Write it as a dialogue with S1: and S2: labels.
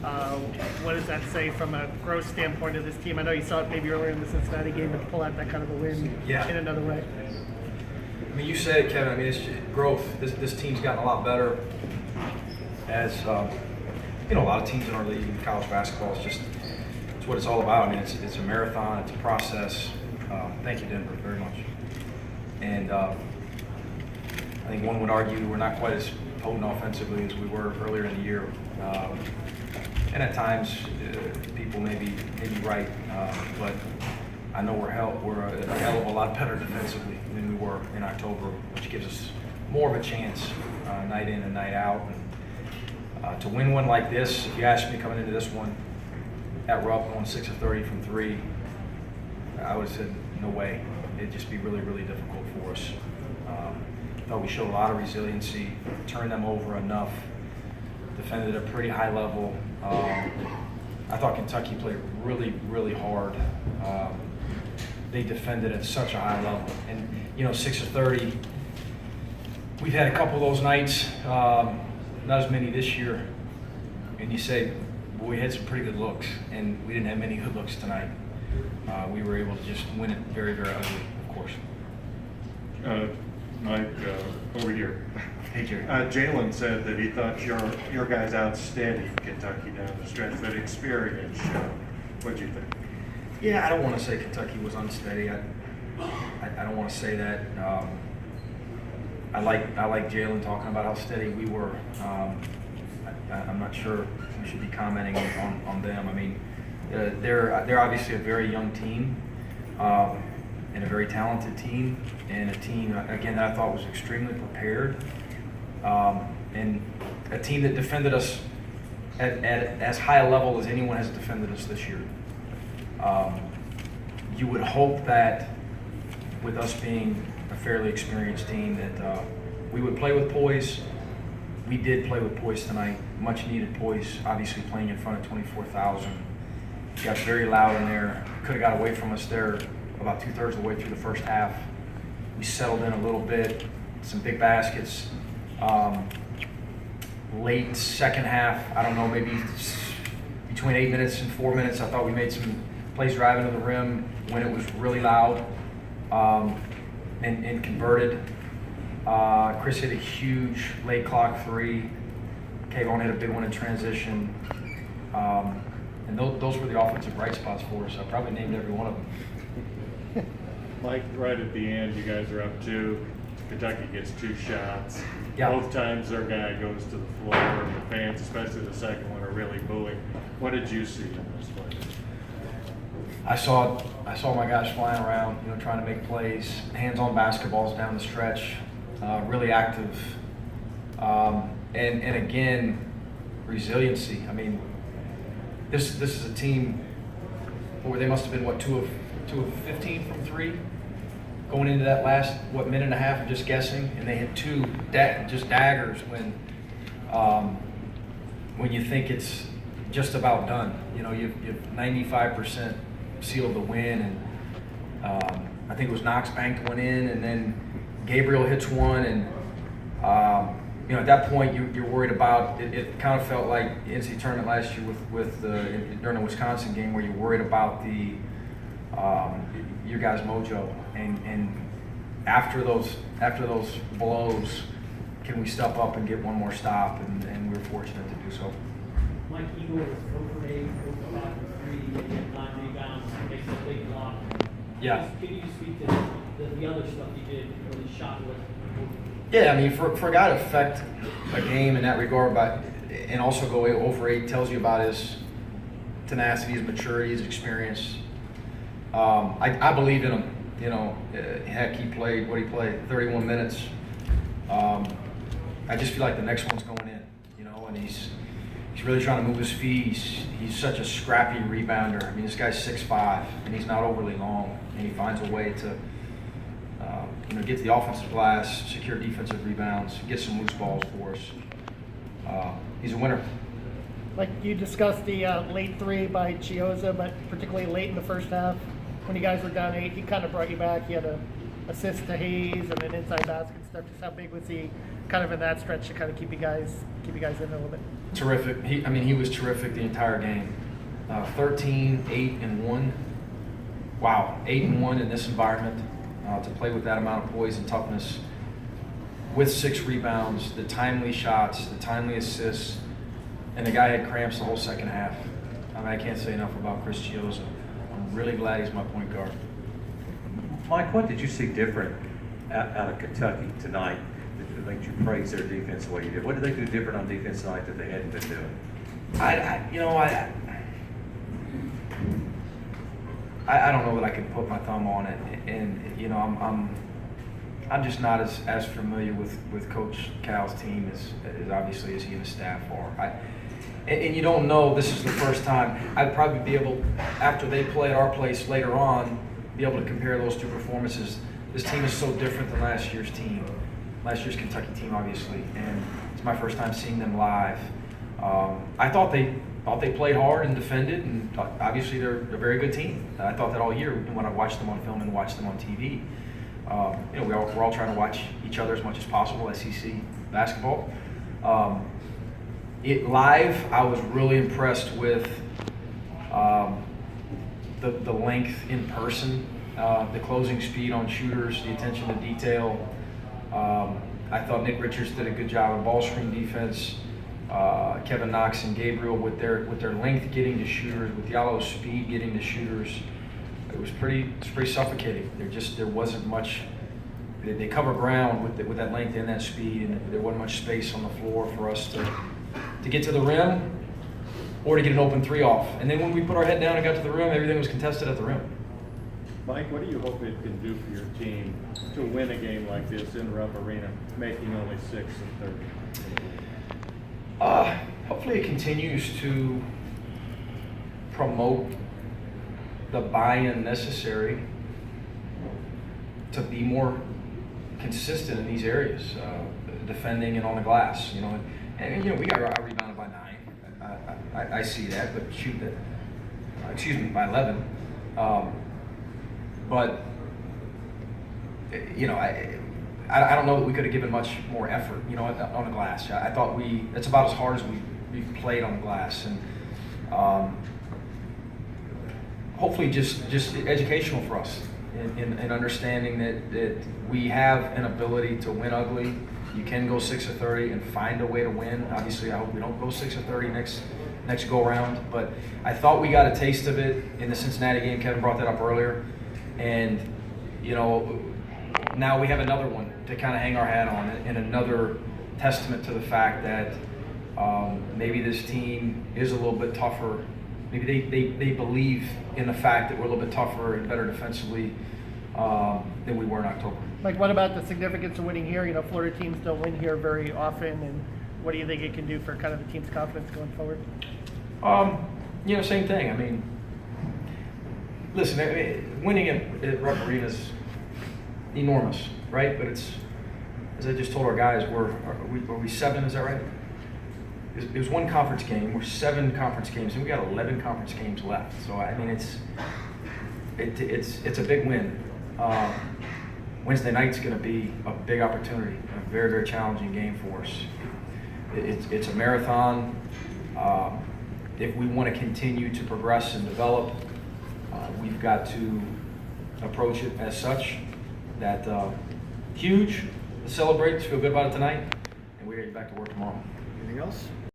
S1: What does that say from a growth standpoint of this team? I know you saw it maybe earlier in the Cincinnati game to pull out that kind of a win in another way.
S2: I mean, you said it, Kevin. I mean, it's growth. This team's gotten a lot better. As you know, a lot of teams in our league in college basketball, it's what it's all about. I mean, it's a marathon. It's a process. Thank you, Denver, very much. And I think one would argue we're not quite as potent offensively as we were earlier in the year. And at times, people may be right, but I know we're a hell of a lot better defensively than we were in October, which gives us more of a chance night in and night out. And to win one like this, if you asked me coming into this one at Rupp on 6 of 30 from 3, I would have said no way. It'd just be really, really difficult for us. I thought we showed a lot of resiliency, turned them over enough, defended at a pretty high level. I thought Kentucky played really, really hard. They defended at such a high level. And, you know, 6 of 30, we've had a couple of those nights, not as many this year. And you say, well, we had some pretty good looks, and we didn't have many good looks tonight. We were able to just win it very, very ugly, of course.
S3: Mike, over here.
S2: Hey, Jerry.
S3: Jalen said that he thought your guys outsteadied Kentucky down the stretch, but experience showed. What'd you think?
S2: Yeah, I don't want to say Kentucky was unsteady. I don't want to say that. I like Jalen talking about how steady we were. I'm not sure we should be commenting on them. I mean, they're obviously a very young team and a very talented team, and a team again that I thought was extremely prepared, and a team that defended us at as high a level as anyone has defended us this year. You would hope that with us being a fairly experienced team that we would play with poise. We did play with poise tonight, much needed poise, obviously playing in front of 24,000. Got very loud in there, could have got away from us there about 2/3 of the way through the first half. We settled in a little bit, some big baskets. Late second half, I don't know, maybe between 8 minutes and 4 minutes, I thought we made some plays driving to the rim when it was really loud and converted. Chris hit a huge late clock 3. Kayvon hit a big one in transition. And those were the offensive bright spots for us. I probably named every one of them.
S3: Mike, right at the end, you guys are up 2. Kentucky gets 2 shots.
S2: Yeah.
S3: Both times their guy goes to the floor, and the fans, especially the second one, are really booing. What did you see in this play?
S2: I saw my guys flying around, you know, trying to make plays, hands-on basketballs down the stretch, really active, and again, resiliency. I mean, this is a team where they must have been 2 of 15 from 3 going into that last minute and a half of just guessing, and they hit 2 just daggers when you think it's just about done. You know, you've 95% sealed the win, and I think it was Knox banked one in, and then Gabriel hits one, and you know, at that point you're worried about it. It kind of felt like the NCAA tournament last year during the Wisconsin game, where you're worried about your guys' mojo, and after those blows, can we step up and get one more stop? And we were fortunate to do so.
S4: Mike Eagle was over 8, over 5 for 3, he had 9 rebounds, makes a big block.
S2: Yeah.
S4: Can you speak to the other stuff you did, or the shot with?
S2: Yeah, I mean, for a guy to affect a game in that regard, and also go over 8, tells you about his tenacity, his maturity, his experience. I believe in him. You know, heck, he played 31 minutes. I just feel like the next one's going in. You know, and he's really trying to move his feet. He's such a scrappy rebounder. I mean, this guy's 6'5", and he's not overly long, and he finds a way to get to the offensive glass, secure defensive rebounds, get some loose balls for us. He's a winner.
S1: Like you discussed the late 3 by Chiozza, but particularly late in the first half when you guys were down 8, he kind of brought you back. He had a assist to Hayes and then inside basket stuff. Just how big was he kind of in that stretch to kind of keep you guys in a little bit?
S2: Terrific. He was terrific the entire game. 13, 8, and 1. Wow, 8 and 1 in this environment. To play with that amount of poise and toughness, with 6 rebounds, the timely shots, the timely assists, and the guy had cramps the whole second half. I mean, I can't say enough about Chris Chioza. I'm really glad he's my point guard.
S5: Mike, what did you see different out of Kentucky tonight that made you praise their defense the way you did? What did they do different on defense tonight that they hadn't been doing?
S2: I don't know that I can put my thumb on it, and I'm just not as familiar with Coach Cal's team as obviously as he and his staff are. And you don't know, this is the first time. I'd probably be able, after they play at our place later on, be able to compare those two performances. This team is so different than last year's team, last year's Kentucky team, obviously, and it's my first time seeing them live. I thought they played hard and defended, and obviously they're a very good team. I thought that all year when I watched them on film and watched them on TV. We're all trying to watch each other as much as possible, SEC basketball. Live, I was really impressed with the length in person, the closing speed on shooters, the attention to detail. I thought Nick Richards did a good job of ball screen defense. Kevin Knox and Gabriel with their length getting to shooters, with Diallo's speed getting to shooters. It was pretty suffocating. There wasn't much. They cover ground with that length and that speed, and there wasn't much space on the floor for us to get to the rim or to get an open 3 off. And then when we put our head down and got to the rim, everything was contested at the rim.
S6: Mike, what do you hope it can do for your team to win a game like this in Rupp Arena, making only 6 of 30?
S2: Hopefully it continues to promote the buy-in necessary to be more consistent in these areas, defending and on the glass. And we got rebounded by 9. I see that, but shoot that. By 11. But I don't know that we could have given much more effort, on the glass. I thought it's about as hard as we played on the glass, and hopefully just educational for us in understanding that we have an ability to win ugly. You can go 6 of 30 and find a way to win. Obviously, I hope we don't go 6 of 30 next go around, but I thought we got a taste of it in the Cincinnati game. Kevin brought that up earlier, and now we have another one to kind of hang our hat on, and another testament to the fact that maybe this team is a little bit tougher. Maybe they believe in the fact that we're a little bit tougher and better defensively than we were in October.
S1: Like, what about the significance of winning here? Florida teams don't win here very often, and what do you think it can do for kind of the team's confidence going forward?
S2: Same thing. Listen, winning at Rupp Arena is enormous, right? But it's, as I just told our guys, are we 7? Is that right? It was 1 conference game. We're 7 conference games, and we got 11 conference games left. So it's a big win. Wednesday night's going to be a big opportunity, a very, very challenging game for us. It's a marathon. If we want to continue to progress and develop, we've got to approach it as such. That huge. Let's celebrate. Let's feel good about it tonight, and we're going to get back to work tomorrow.
S7: Anything else?